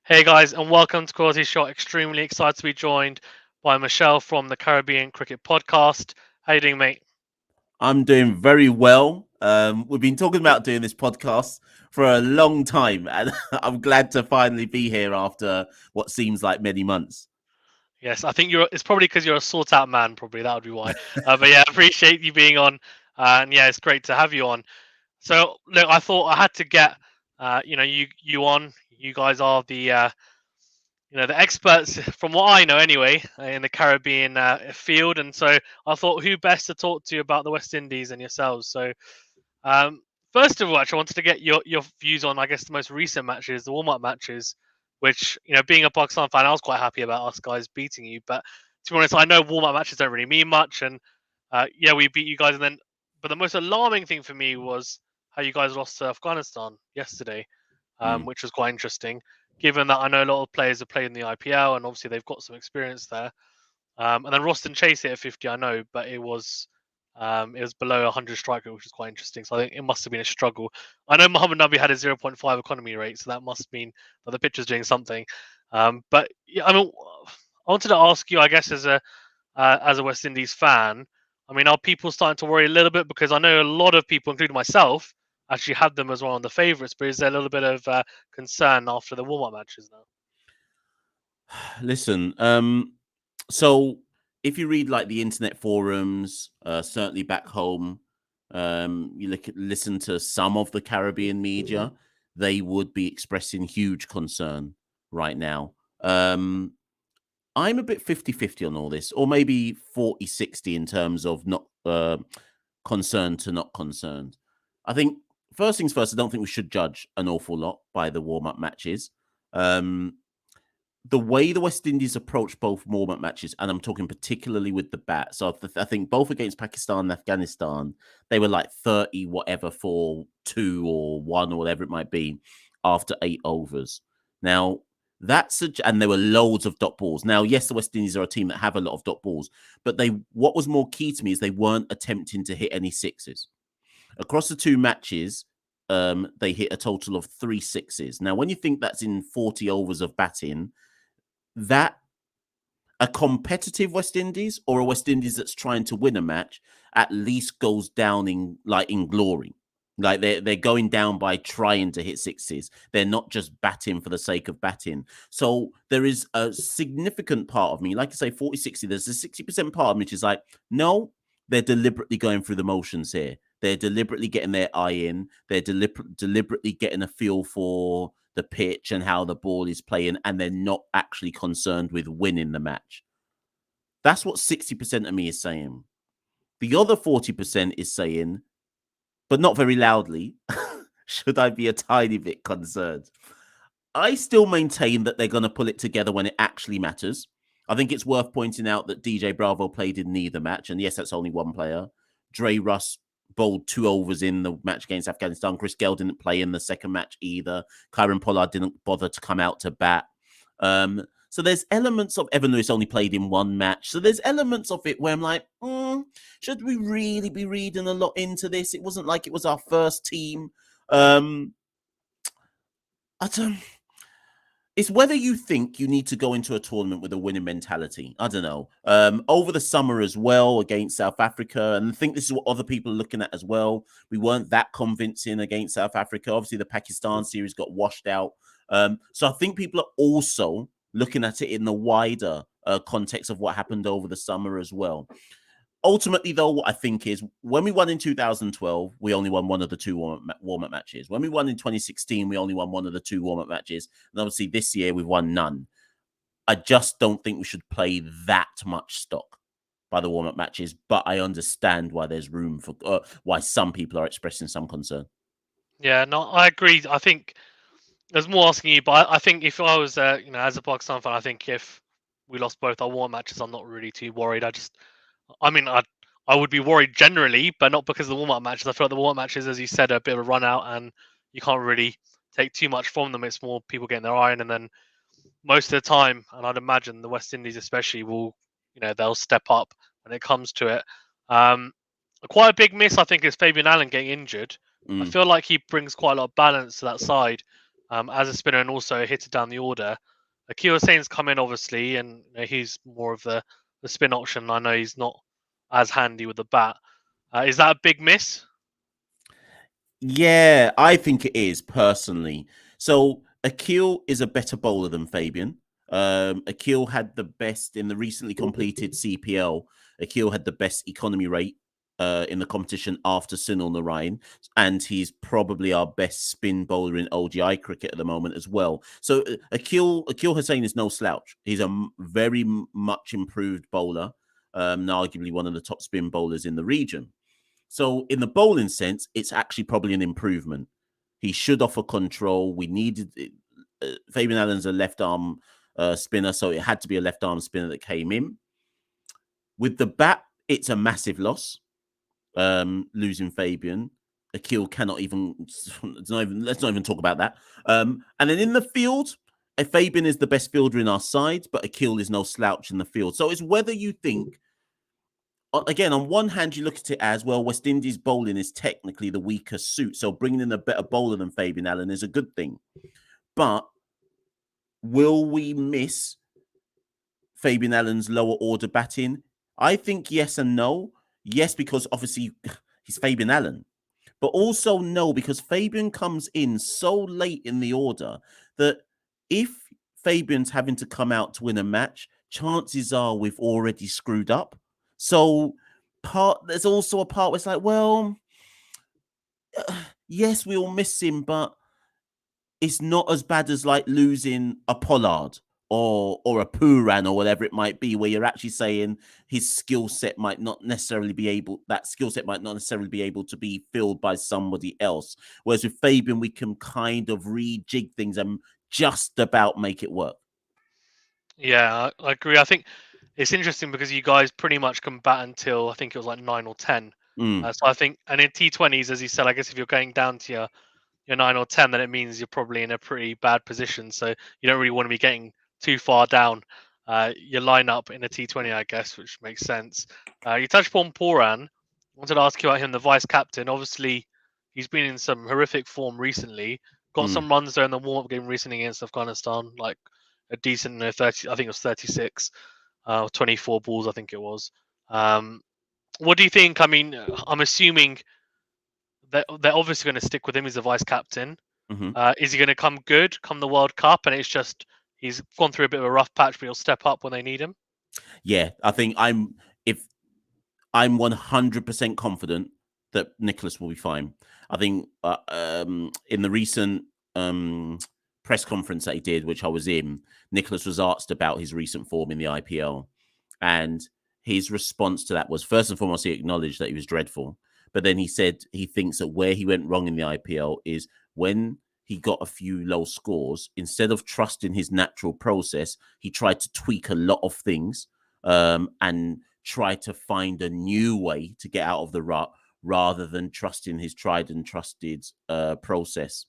Hey guys, and welcome to Quality Shot. Extremely excited to be joined by Machel from the Carribean Cricket Podcast. How you doing, mate? I'm doing very well. We've been talking about doing this podcast for a long time, and I'm glad to finally be here after what seems like many months. Yes, I think you're. It's probably because you're a sought out man. Probably that would be why. But yeah, I appreciate you being on, and yeah, it's great to have you on. So look, I thought I had to get, you on. You guys are the experts from what I know anyway in the Caribbean field, and so I thought who best to talk to about the West Indies and yourselves. So Um, first of all, actually, I wanted to get your views on, I guess, the most recent matches, the warm up matches, which, being a Pakistan fan, I was quite happy about us guys beating you. But to be honest, I know warm up matches don't really mean much. And yeah, we beat you guys. But the most alarming thing for me was how you guys lost to Afghanistan yesterday, Mm. which was quite interesting, given that I know a lot of players have played in the IPL and obviously they've got some experience there. And then Roston chased it at 50, I know, but it was below 100 strike rate, which is quite interesting. So I think it must have been a struggle. I know Mohammad Nabi had a zero 0.5 economy rate, so that must mean that the pitch was doing something. But yeah, I mean, I wanted to ask you, I guess, as a West Indies fan, I mean, are people starting to worry a little bit because I know a lot of people, including myself, actually had them as one of the favourites. But is there a little bit of concern after the warm-up matches now? Listen, so if you read like the internet forums, certainly back home, listen to some of the Caribbean media, they would be expressing huge concern right now. I'm a bit 50-50 on all this, or maybe 40-60 in terms of not concerned to not concerned. I think first things first, I don't think we should judge an awful lot by the warm up matches. Um, the way the West Indies approach both warm up matches, and I'm talking particularly with the bat. So I think both against Pakistan and Afghanistan, they were like 30 whatever for 2 or 1 or whatever it might be after 8 overs. Now, and there were loads of dot balls. Now, yes, the West Indies are a team that have a lot of dot balls, but what was more key to me is they weren't attempting to hit any sixes. Across the 2 matches, they hit a total of 3 sixes. Now, when you think that's in 40 overs of batting, that a competitive West Indies or a West Indies that's trying to win a match at least goes down in glory. Like they're going down by trying to hit sixes. They're not just batting for the sake of batting. So there is a significant part of me, like I say, 40-60, there's a 60% part of me which is like, no, they're deliberately going through the motions here. They're deliberately getting their eye in. They're deliberately getting a feel for the pitch and how the ball is playing, and they're not actually concerned with winning the match. That's what 60% of me is saying. The other 40% is saying, but not very loudly, should I be a tiny bit concerned? I still maintain that they're going to pull it together when it actually matters. I think it's worth pointing out that DJ Bravo played in neither match. And yes, that's only one player. Dre Russ bowled 2 overs in the match against Afghanistan. Chris Gayle didn't play in the second match either. Kieron Pollard didn't bother to come out to bat. So there's elements of Evan Lewis only played in one match. So there's elements of it where I'm like, should we really be reading a lot into this? It wasn't like it was our first team. I don't. It's whether you think you need to go into a tournament with a winning mentality. I don't know. Over the summer as well against South Africa, and I think this is what other people are looking at as well. We weren't that convincing against South Africa. Obviously, the Pakistan series got washed out. So I think people are also looking at it in the wider context of what happened over the summer as well. Ultimately, though, what I think is when we won in 2012, we only won one of the 2 warm-up matches. When we won in 2016, we only won one of the 2 warm-up matches. And obviously this year, we've won none. I just don't think we should play that much stock by the warm-up matches. But I understand why there's room for why some people are expressing some concern. Yeah, no, I agree. I think there's more asking you, but I think if I was, as a Pakistan fan, I think if we lost both our warm matches, I'm not really too worried. I mean, I would be worried generally, but not because of the warm up matches. I feel like the warm up matches, as you said, are a bit of a run out, and you can't really take too much from them. It's more people getting their iron, and then most of the time, and I'd imagine the West Indies especially will, they'll step up when it comes to it. Um, Quite a big miss, I think, is Fabian Allen getting injured. I Mm. feel like he brings quite a lot of balance to that side. as a spinner and also a hitter down the order. Kieron Pollaard's come in obviously, and he's more of the spin option. I know he's not as handy with the bat. Is that a big miss? Yeah, I think it is personally. So Akil is a better bowler than Fabian. Akil had the best in the recently completed CPL. Akil had the best economy rate in the competition after Sunil Narayan, and he's probably our best spin bowler in ODI cricket at the moment as well. So Akil Hussain is no slouch. He's a very much improved bowler, and arguably one of the top spin bowlers in the region. So in the bowling sense, it's actually probably an improvement. He should offer control. We needed Fabian Allen's a left arm spinner, so it had to be a left arm spinner that came in. With the bat, it's a massive loss. Losing Fabian, Akil cannot even. Let's not even talk about that. And then in the field, Fabian is the best fielder in our side, but Akil is no slouch in the field. So it's whether you think. Again, on one hand, you look at it as, well, West Indies bowling is technically the weaker suit. So bringing in a better bowler than Fabian Allen is a good thing. But will we miss Fabian Allen's lower order batting? I think yes and no. Yes, because obviously he's Fabian Allen. But also no, because Fabian comes in so late in the order that if Fabian's having to come out to win a match, chances are we've already screwed up. So there's also a part where it's like, well, yes, we all miss him, but it's not as bad as like losing a Pollard or a Pooran or whatever it might be, where you're actually saying his skill set might not necessarily be able to be filled by somebody else. Whereas with Fabian, we can kind of rejig things and just about make it work. Yeah, I agree. I think it's interesting because you guys pretty much can bat until I think it was like 9 or 10. So I think, and in T20s, as you said, I guess if you're going down to your 9 or 10, then it means you're probably in a pretty bad position. So you don't really want to be getting too far down your lineup in a T20, I guess, which makes sense. You touched upon Pooran. I wanted to ask you about him, the vice captain. Obviously, he's been in some horrific form recently. Got some runs there in the warm-up game recently against Afghanistan, like a decent 30. I think it was 36, 24 balls. I think it was. What do you think? I mean, I'm assuming they're obviously going to stick with him as a vice captain. Is he going to come good come the World Cup? And it's just he's gone through a bit of a rough patch, but he'll step up when they need him. Yeah, I think I'm 100% confident that Nicholas will be fine. I think in the recent press conference that he did, which I was in, Nicholas was asked about his recent form in the IPL, and his response to that was, first and foremost, he acknowledged that he was dreadful. But then he said he thinks that where he went wrong in the IPL is when he got a few low scores, instead of trusting his natural process, he tried to tweak a lot of things and try to find a new way to get out of the rut rather than trusting his tried and trusted process.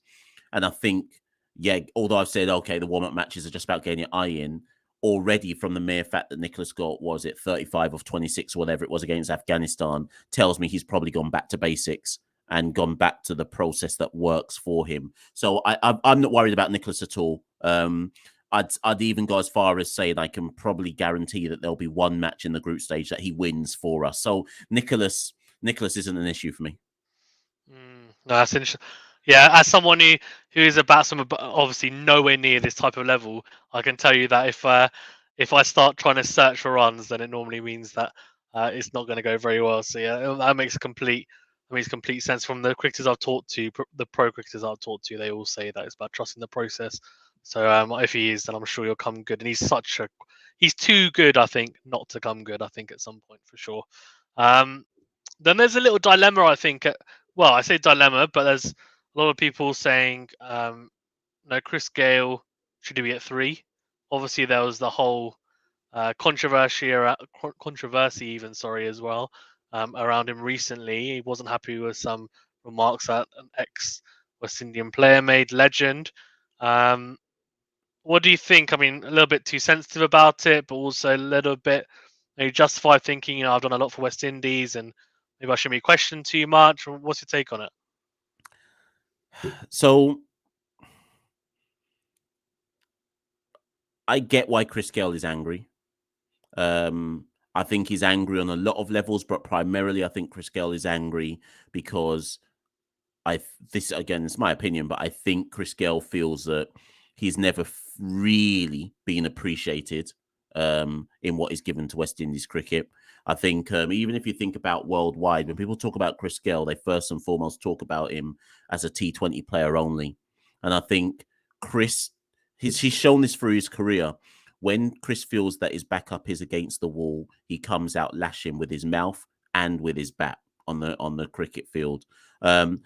And I think, yeah, although I've said, okay, the warm-up matches are just about getting your eye in, already from the mere fact that Nicholas got, was it 35 of 26 or whatever it was against Afghanistan, tells me he's probably gone back to basics and gone back to the process that works for him. So I'm not worried about Nicholas at all. I'd even go as far as saying I can probably guarantee that there'll be one match in the group stage that he wins for us. So Nicholas isn't an issue for me. No, that's interesting. Yeah, as someone who is a batsman, but obviously nowhere near this type of level, I can tell you that if I start trying to search for runs, then it normally means that it's not going to go very well. So yeah, that makes complete sense. From the cricketers I've talked to, the pro cricketers I've talked to, they all say that it's about trusting the process. So if he is, then I'm sure he'll come good. And he's too good, I think, not to come good. I think at some point for sure. Then there's a little dilemma, I think. Well, I say dilemma, but there's a lot of people saying, no, Chris Gayle should he be at 3? Obviously, there was the whole controversy even, as well, around him recently. He wasn't happy with some remarks that an ex-West Indian player made, legend. What do you think? I mean, a little bit too sensitive about it, but also a little bit maybe justified thinking, I've done a lot for West Indies and maybe I shouldn't be questioned too much. What's your take on it? So I get why Chris Gayle is angry. I think he's angry on a lot of levels, but primarily I think Chris Gayle is angry because this again is my opinion, but I think Chris Gayle feels that he's never really been appreciated in what is given to West Indies cricket. I think even if you think about worldwide, when people talk about Chris Gayle, they first and foremost talk about him as a T20 player only. And I think Chris, he's shown this through his career. When Chris feels that his backup is against the wall, he comes out lashing with his mouth and with his bat on the cricket field.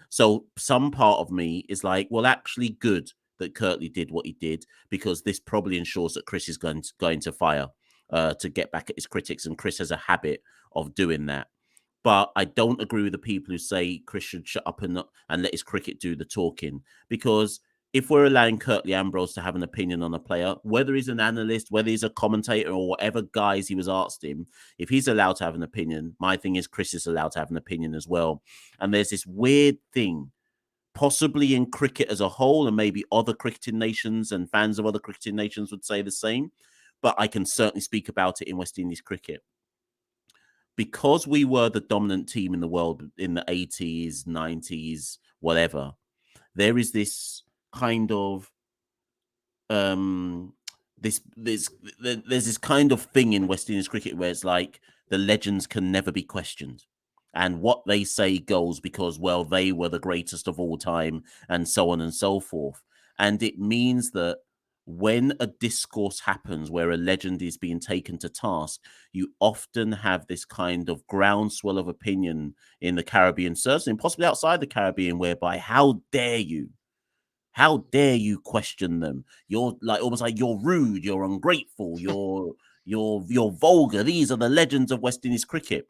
So some part of me is like, well, actually good that Kirtley did what he did, because this probably ensures that Chris is going to fire to get back at his critics, and Chris has a habit of doing that. But I don't agree with the people who say Chris should shut up and let his cricket do the talking, because if we're allowing Kirtley Ambrose to have an opinion on a player, whether he's an analyst, whether he's a commentator, or whatever guise he was asked him, if he's allowed to have an opinion, my thing is Chris is allowed to have an opinion as well. And there's this weird thing, possibly in cricket as a whole, and maybe other cricketing nations and fans of other cricketing nations would say the same, but I can certainly speak about it in West Indies cricket. Because we were the dominant team in the world in the 80s, 90s, whatever, there is this kind of there's this kind of thing in West Indies cricket where it's like the legends can never be questioned, and what they say goes because, well, they were the greatest of all time, and so on and so forth. And it means that when a discourse happens where a legend is being taken to task, you often have this kind of groundswell of opinion in the Caribbean, certainly, and possibly outside the Caribbean, whereby how dare you? How dare you question them? You're like almost like you're rude, you're ungrateful, you're vulgar. These are the legends of West Indies cricket.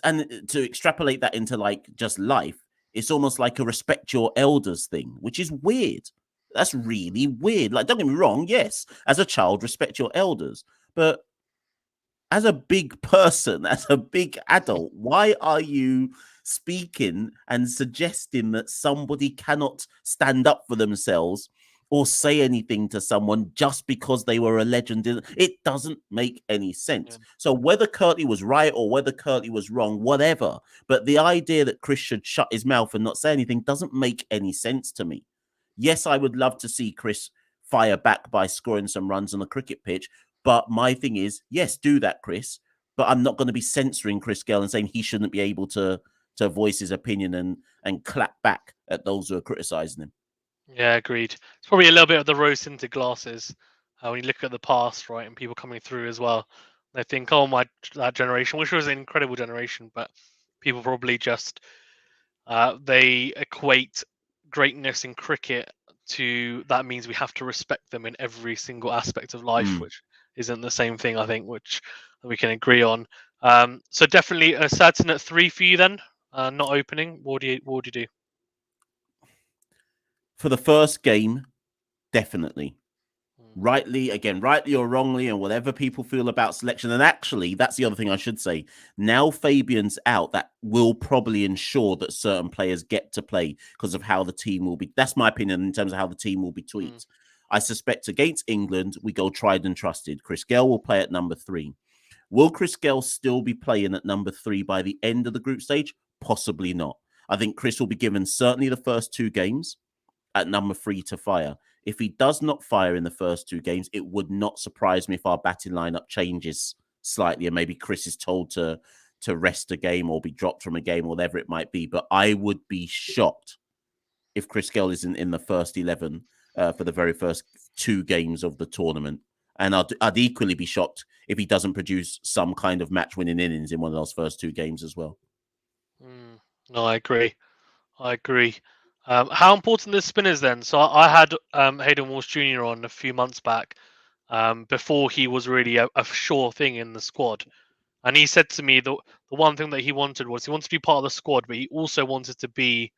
And to extrapolate that into like just life, it's almost like a respect your elders thing, which is weird. That's really weird. Like, don't get me wrong, yes, as a child, respect your elders, but as a big person, as a big adult, why are you speaking and suggesting that somebody cannot stand up for themselves or say anything to someone just because they were a legend? It doesn't make any sense. Yeah. So whether Kirtley was right or whether Kirtley was wrong, whatever, but the idea that Chris should shut his mouth and not say anything doesn't make any sense to me. Yes, I would love to see Chris fire back by scoring some runs on the cricket pitch, but my thing is, yes, do that, Chris. But I'm not going to be censoring Chris Gayle and saying he shouldn't be able to voice his opinion and clap back at those who are criticising him. Yeah, agreed. It's probably a little bit of the rose tinted glasses when you look at the past, right, and people coming through as well. They think, oh, that generation, which was an incredible generation, but people probably just they equate greatness in cricket to that means we have to respect them in every single aspect of life, which isn't the same thing, I think, which we can agree on. So definitely a certain at 3 for you then, not opening. What do you do? For the first game, definitely. Rightly or wrongly, and whatever people feel about selection. And actually, that's the other thing I should say. Now Fabian's out, that will probably ensure that certain players get to play because of how the team will be. That's my opinion in terms of how the team will be tweaked. I suspect against England, we go tried and trusted. Chris Gayle will play at number 3. Will Chris Gayle still be playing at number 3 by the end of the group stage? Possibly not. I think Chris will be given certainly the first 2 games at number 3 to fire. If he does not fire in the first 2 games, it would not surprise me if our batting lineup changes slightly and maybe Chris is told to rest a game or be dropped from a game, or whatever it might be. But I would be shocked if Chris Gayle isn't in the first 11 for the very first 2 games of the tournament. And I'd equally be shocked if he doesn't produce some kind of match-winning innings in one of those first 2 games as well. No, I agree. How important are the spinners then? So I had Hayden Walsh Jr. on a few months back, before he was really a sure thing in the squad. And he said to me the one thing that he wanted to be part of the squad, but he also wanted to be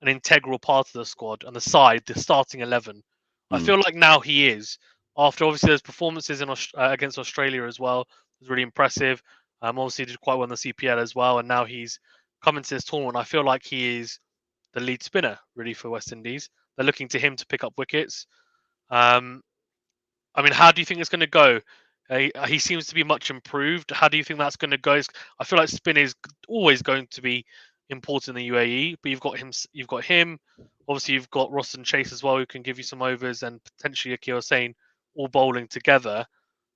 an integral part of the squad and the starting 11. I feel like now he is. After obviously those performances against Australia as well, it was really impressive. Obviously did quite well in the CPL as well, and now he's coming to this tournament. I feel like he is the lead spinner really for West Indies. They're looking to him to pick up wickets. I mean, how do you think it's going to go? He seems to be much improved. How do you think that's going to go? I feel like spin is always going to be important in the UAE, but you've got him. You've got him. Obviously, you've got Ross and Chase as well, who can give you some overs, and potentially Akil Hussain all bowling together.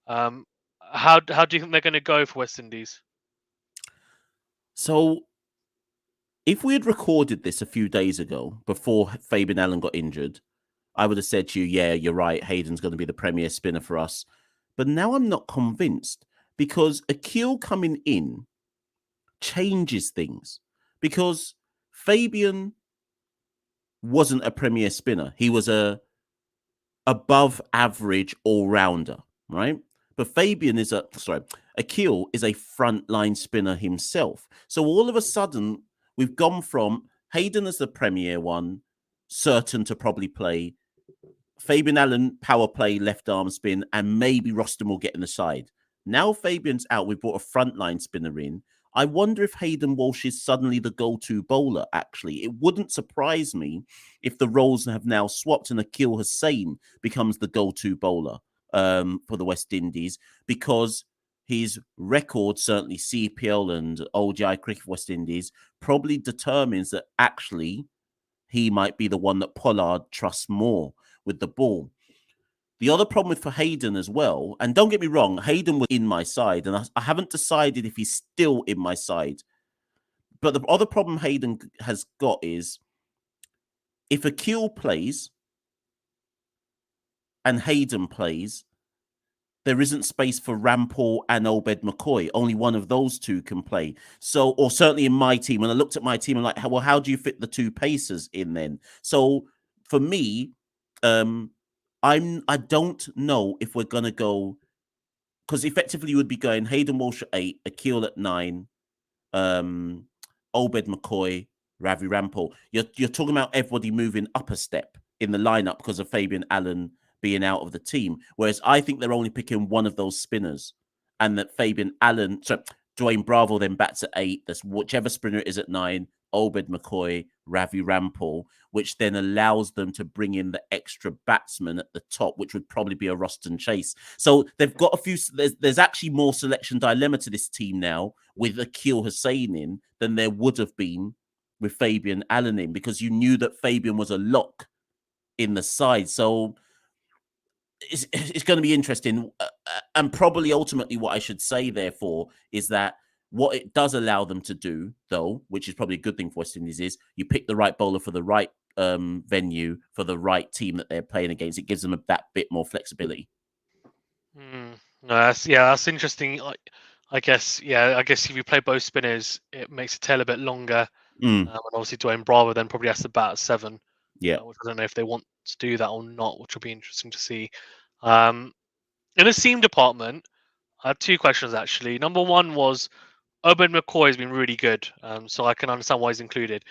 Um, how do you think they're going to go for West Indies? So if we had recorded this a few days ago before Fabian Allen got injured, I would have said to you, yeah, you're right. Hayden's going to be the premier spinner for us. But now I'm not convinced because Akil coming in changes things because Fabian wasn't a premier spinner. He was a above average all rounder, right? But Akil is a frontline spinner himself. So all of a sudden, we've gone from Hayden as the premier one, certain to probably play, Fabian Allen, power play, left arm spin, and maybe Rostam will get in the side. Now Fabian's out, we've brought a frontline spinner in. I wonder if Hayden Walsh is suddenly the go-to bowler, actually. It wouldn't surprise me if the roles have now swapped and Akil Hussain becomes the go-to bowler for the West Indies because his record, certainly CPL and ODI cricket for West Indies, probably determines that actually he might be the one that Pollard trusts more with the ball. The other problem for Hayden as well, and don't get me wrong, Hayden was in my side, and I haven't decided if he's still in my side. But the other problem Hayden has got is if Akil plays and Hayden plays, there isn't space for Rampal and Obed McCoy. Only one of those two can play. So, or certainly in my team, when I looked at my team, I'm like, well, how do you fit the two pacers in then? So for me, I don't know if we're gonna go because effectively you would be going Hayden Walsh at 8, Akil at 9, Obed McCoy, Ravi Rampal. You're talking about everybody moving up a step in the lineup because of Fabian Allen being out of the team. Whereas I think they're only picking one of those spinners, and that Fabian Allen, so Dwayne Bravo then bats at 8. That's whichever spinner is at 9. Obed McCoy, Ravi Rampal, which then allows them to bring in the extra batsman at the top, which would probably be a Roston Chase. So they've got a few. There's actually more selection dilemma to this team now with Akil Hussain in than there would have been with Fabian Allen in, because you knew that Fabian was a lock in the side. So it's going to be interesting. And probably ultimately what I should say, therefore, is that what it does allow them to do, though, which is probably a good thing for West Indies, is you pick the right bowler for the right venue for the right team that they're playing against. It gives them that bit more flexibility. No, that's interesting. I guess if you play both spinners, it makes the tail a bit longer. And obviously Dwayne Bravo then probably has to bat at 7. Yeah. Which I don't know if they want to do that or not, which will be interesting to see. In the seam department, I have 2 questions actually. Number one was Obed McCoy has been really good, so I can understand why he's included.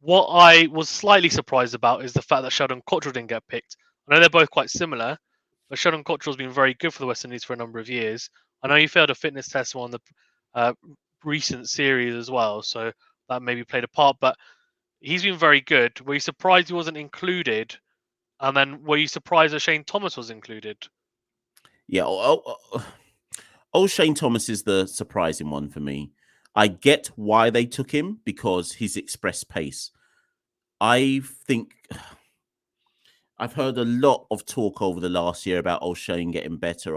What I was slightly surprised about is the fact that Sheldon Cottrell didn't get picked. I know they're both quite similar, but Sheldon Cottrell's been very good for the West Indies for a number of years. I know he failed a fitness test on the recent series as well, so that maybe played a part. But he's been very good. Were you surprised he wasn't included? And then were you surprised that Shane Thomas was included? Yeah. Shane Thomas is the surprising one for me. I get why they took him because he's express pace. I think I've heard a lot of talk over the last year about O'Shane getting better,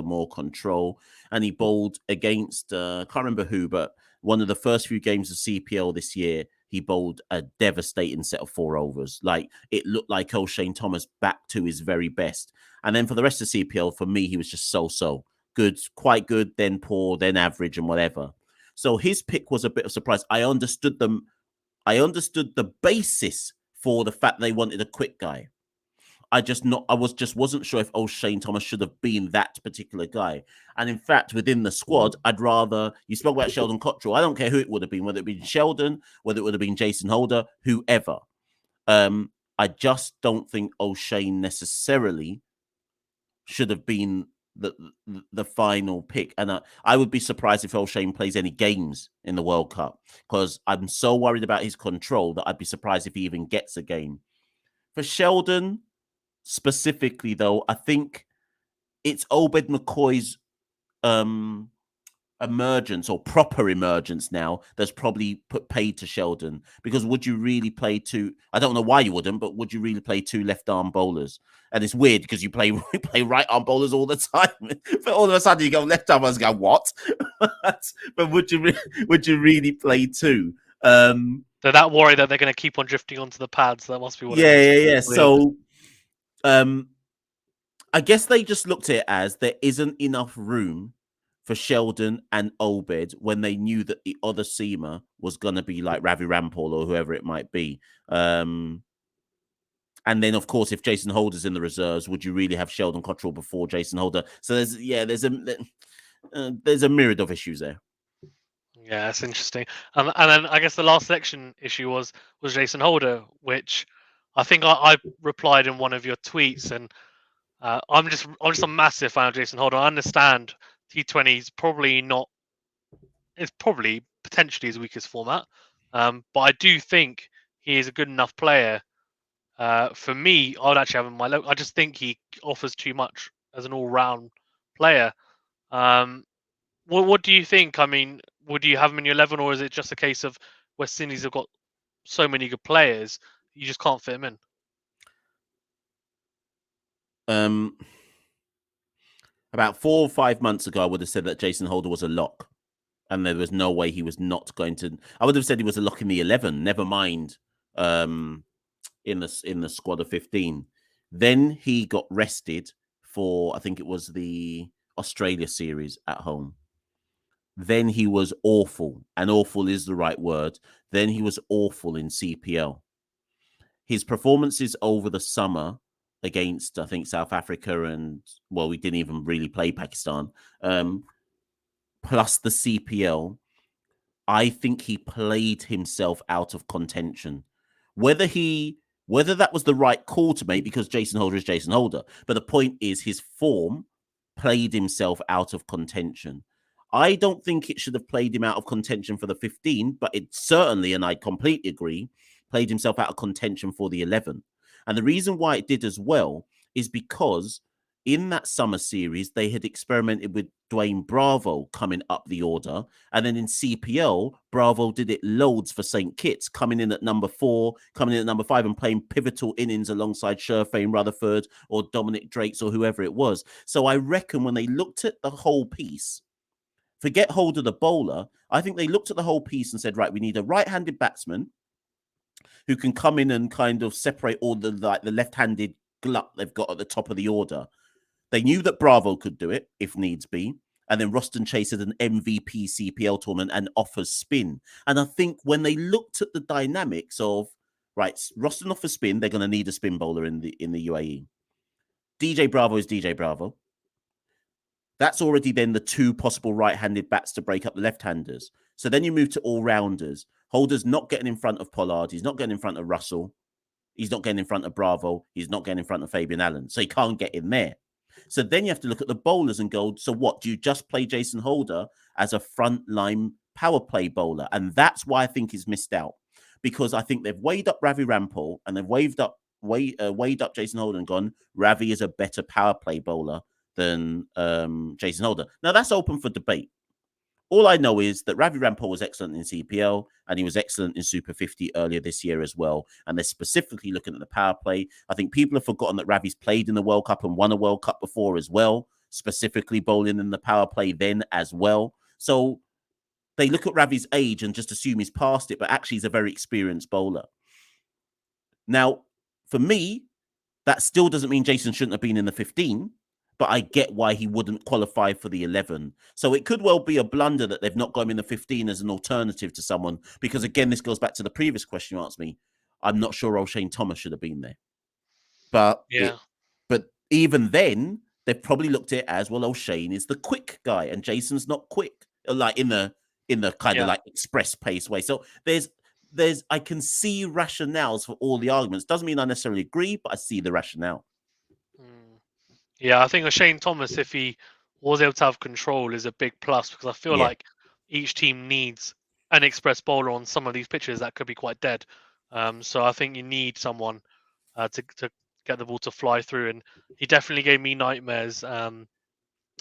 more control. And he bowled against, I can't remember who, but one of the first few games of CPL this year, he bowled a devastating set of 4 overs. Like, it looked like O'Shane Thomas back to his very best. And then for the rest of CPL, for me, he was just so good, quite good, then poor, then average and whatever. So his pick was a bit of surprise. I understood the basis for the fact they wanted a quick guy. I wasn't sure if O'Shane Thomas should have been that particular guy. And in fact, within the squad, I'd rather, you spoke about Sheldon Cottrell. I don't care who it would have been, whether it been Sheldon, whether it would have been Jason Holder, whoever. I just don't think O'Shane necessarily should have been the final pick. And I would be surprised if O'Shane plays any games in the World Cup, because I'm so worried about his control that I'd be surprised if he even gets a game. For Sheldon specifically, though, I think it's Obed McCoy's um emergence or proper emergence now that's probably put paid to Sheldon, because would you really play two? I don't know why you wouldn't, but would you really play two left arm bowlers? And it's weird because you play right arm bowlers all the time, but all of a sudden you go left arm and go what? But would you really play two? They're that worried that they're going to keep on drifting onto the pads. That must be what it is. Yeah. Weird. So I guess they just looked at it as there isn't enough room for Sheldon and Obed when they knew that the other seamer was going to be like Ravi Rampal or whoever it might be. And then, of course, if Jason Holder's in the reserves, would you really have Sheldon Cottrell before Jason Holder? So there's a myriad of issues there. Yeah, that's interesting. And then I guess the last selection issue was Jason Holder, which I think I replied in one of your tweets, and I'm just a massive fan of Jason Holder. I understand T20 is probably not. It's probably potentially his weakest format, but I do think he is a good enough player. For me, I would actually have him in my low. I just think he offers too much as an all-round player. What do you think? I mean, would you have him in your 11, or is it just a case of West Indies have got so many good players, you just can't fit him in? About 4 or 5 months ago, I would have said that Jason Holder was a lock, and there was no way he was not going to. I would have said he was a lock in the 11. Never mind, in the squad of 15. Then he got rested for, I think it was the Australia series at home. Then he was awful, and awful is the right word. Then he was awful in CPL. His performances over the summer against, I think, South Africa and, well, we didn't even really play Pakistan, plus the CPL, I think he played himself out of contention. Whether that was the right call to make, because Jason Holder is Jason Holder, but the point is his form played himself out of contention. I don't think it should have played him out of contention for the 15, but it certainly, and I completely agree, played himself out of contention for the 11. And the reason why it did as well is because in that summer series, they had experimented with Dwayne Bravo coming up the order. And then in CPL, Bravo did it loads for St. Kitts, coming in at number 4, coming in at number 5 and playing pivotal innings alongside Sherfane Rutherford or Dominic Drakes or whoever it was. So I reckon when they looked at the whole piece, forget Holder the bowler, I think they looked at the whole piece and said, right, we need a right-handed batsman who can come in and kind of separate all the left-handed glut they've got at the top of the order. They knew that Bravo could do it if needs be. And then Roston Chase had an MVP CPL tournament and offers spin. And I think when they looked at the dynamics of, right, Roston offers spin, they're going to need a spin bowler in the UAE. DJ Bravo is DJ Bravo. That's already then the 2 possible right-handed bats to break up the left-handers. So then you move to all-rounders. Holder's not getting in front of Pollard. He's not getting in front of Russell. He's not getting in front of Bravo. He's not getting in front of Fabian Allen. So he can't get in there. So then you have to look at the bowlers and go, so what? Do you just play Jason Holder as a front-line power play bowler? And that's why I think he's missed out. Because I think they've weighed up Ravi Rampal and they've weighed up Jason Holder and gone, Ravi is a better power play bowler than Jason Holder. Now, that's open for debate. All I know is that Ravi Rampal was excellent in CPL and he was excellent in Super 50 earlier this year as well. And they're specifically looking at the power play. I think people have forgotten that Ravi's played in the World Cup and won a World Cup before as well, specifically bowling in the power play then as well. So they look at Ravi's age and just assume he's past it, but actually he's a very experienced bowler. Now, for me, that still doesn't mean Jason shouldn't have been in the 15. But I get why he wouldn't qualify for the 11. So it could well be a blunder that they've not got him in the 15 as an alternative to someone. Because again, this goes back to the previous question you asked me. I'm not sure O'Shane Thomas should have been there. But but even then, they've probably looked at it as, well, O'Shane is the quick guy and Jason's not quick, like in the kind of like express pace way. So I can see rationales for all the arguments. Doesn't mean I necessarily agree, but I see the rationale. Yeah, I think O'Shane Thomas, if he was able to have control, is a big plus because I feel like each team needs an express bowler on some of these pitches that could be quite dead. So I think you need someone to get the ball to fly through, and he definitely gave me nightmares. I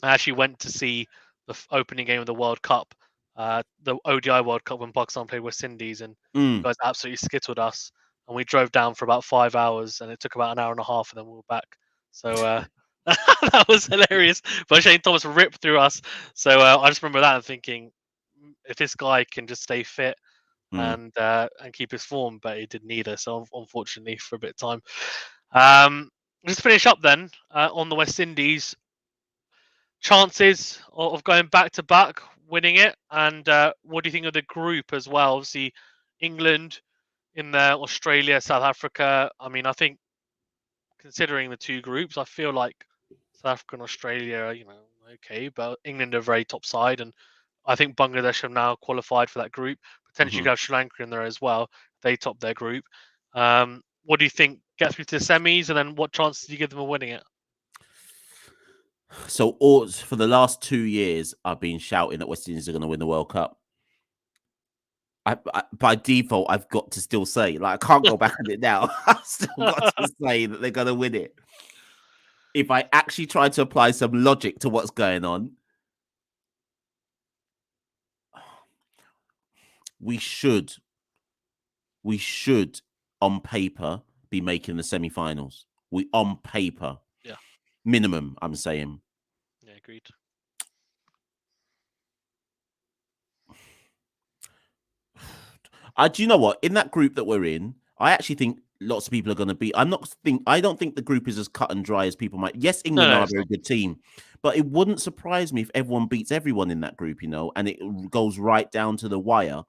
actually went to see the opening game of the World Cup, the ODI World Cup when Pakistan played West Indies, and you Mm. guys absolutely skittled us. And we drove down for about 5 hours, and it took about an hour and a half, and then we were back. So that was hilarious. But Shane Thomas ripped through us. So I just remember that and thinking, if this guy can just stay fit Mm. and keep his form, but he didn't either. So unfortunately, for a bit of time. Just to finish up then on the West Indies, chances of going back to back, winning it, and what do you think of the group as well? Obviously, England in there, Australia, South Africa. I mean, I think considering the two groups, I feel like South Africa and Australia are, okay, but England are very top side, and I think Bangladesh have now qualified for that group. Potentially, you Hmm. could have Sri Lanka in there as well. They top their group. What do you think? Get through to the semis, and then what chances do you give them of winning it? So, for the last 2 years, I've been shouting that West Indies are going to win the World Cup. By default, I've got to still say, like, I can't go back on it now. I've still got to say that they're going to win it. If I actually try to apply some logic to what's going on, we should, on paper, be making the semi-finals. On paper, Yeah, minimum, I'm saying. yeah, agreed. Do you know what? In that group that we're in, I actually think lots of people are going to be. I don't think the group is as cut and dry as people might. Yes, No, England no, are a it's very not. good team, but it wouldn't surprise me if everyone beats everyone in that group, and it goes right down to the wire,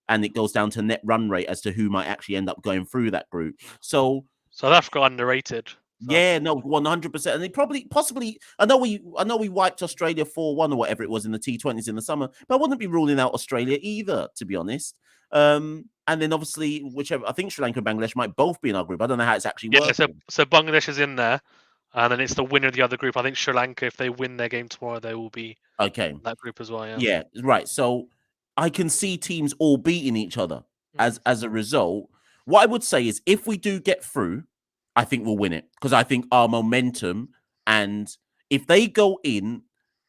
and it goes down to net run rate as to who might actually end up going through that group. Yeah. So South Africa underrated. South yeah, Africa. no, 100%. And they possibly. I know we wiped Australia 4-1 or whatever it was in the T20s in the summer, but I wouldn't be ruling out Australia either, to be honest. And then obviously, whichever, I think Sri Lanka and Bangladesh might both be in our group. I don't know how it's actually Yeah, so working. so Bangladesh is in there, and then it's the winner of the other group. I think Sri Lanka, if they win their game tomorrow, they will be Okay, in that group as well. Yeah. yeah, right. So I can see teams all beating each other Mm. as a result. What I would say is, if we do get through, I think we'll win it because I think our momentum, and if they go in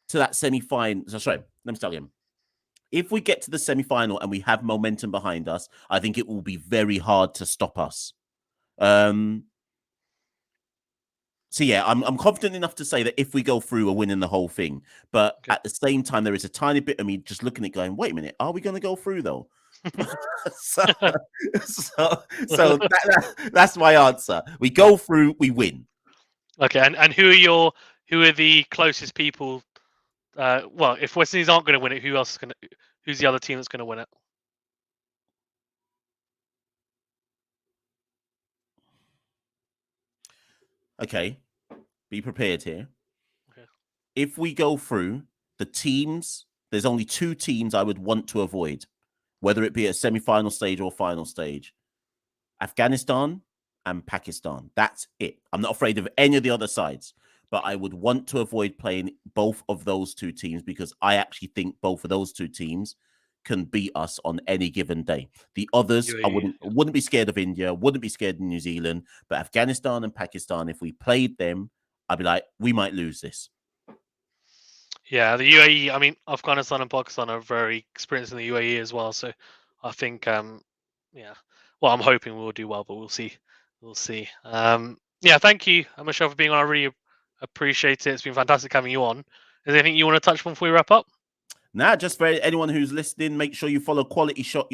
to that semi-final, sorry, let me start again. If we get to the semi-final and we have momentum behind us, I think it will be very hard to stop us. So yeah, I'm confident enough to say that if we go through, we're winning the whole thing. But Okay. at the same time, there is a tiny bit of me just looking at going, wait a minute, are we going to go through though? so, that's my answer. We go through, we win. Okay, and who are the closest people? Well, if West Indies aren't going to win it, who else is going to? Who's the other team that's going to win it? Okay, be prepared here. Okay. If we go through the teams, there's only two teams I would want to avoid, whether it be a semi-final stage or final stage. Afghanistan and Pakistan. That's it. I'm not afraid of any of the other sides, but I would want to avoid playing both of those two teams because I actually think both of those two teams can beat us on any given day. The others, I UAE. wouldn't be scared of India, wouldn't be scared of New Zealand, but Afghanistan and Pakistan, if we played them, I'd be like, we might lose this. Yeah, the UAE. I mean, Afghanistan and Pakistan are very experienced in the UAE as well. So I think, yeah. Well, I'm hoping we'll do well, but we'll see. We'll see. Yeah, thank you, Machel, for being on. I really appreciate it. It's been fantastic having you on. Is there anything you want to touch on before we wrap up? Nah, just for anyone who's listening, make sure you follow QualityShot.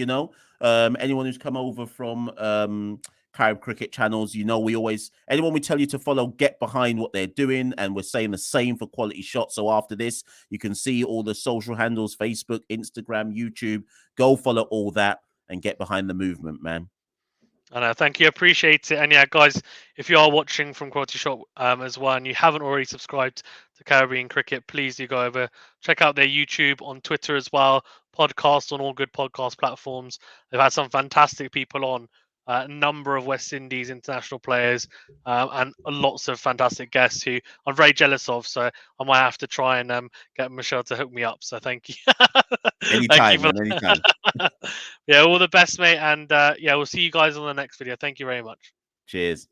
Anyone who's come over from Carib Cricket channels, anyone we tell you to follow, get behind what they're doing, and we're saying the same for QualityShot. So after this, you can see all the social handles: Facebook, Instagram, YouTube. Go follow all that and get behind the movement, man. I know, thank you, appreciate it. And yeah, guys, if you are watching from QualityShot as well and you haven't already subscribed to Caribbean Cricket, please do go over, check out their YouTube, on Twitter as well, podcast on all good podcast platforms. They've had some fantastic people on, a number of West Indies international players, and lots of fantastic guests who I'm very jealous of. So I might have to try and get Machel to hook me up. So thank you. Thank you Anytime, for man. Anytime. yeah, all the best, mate. And yeah, we'll see you guys on the next video. Thank you very much. Cheers.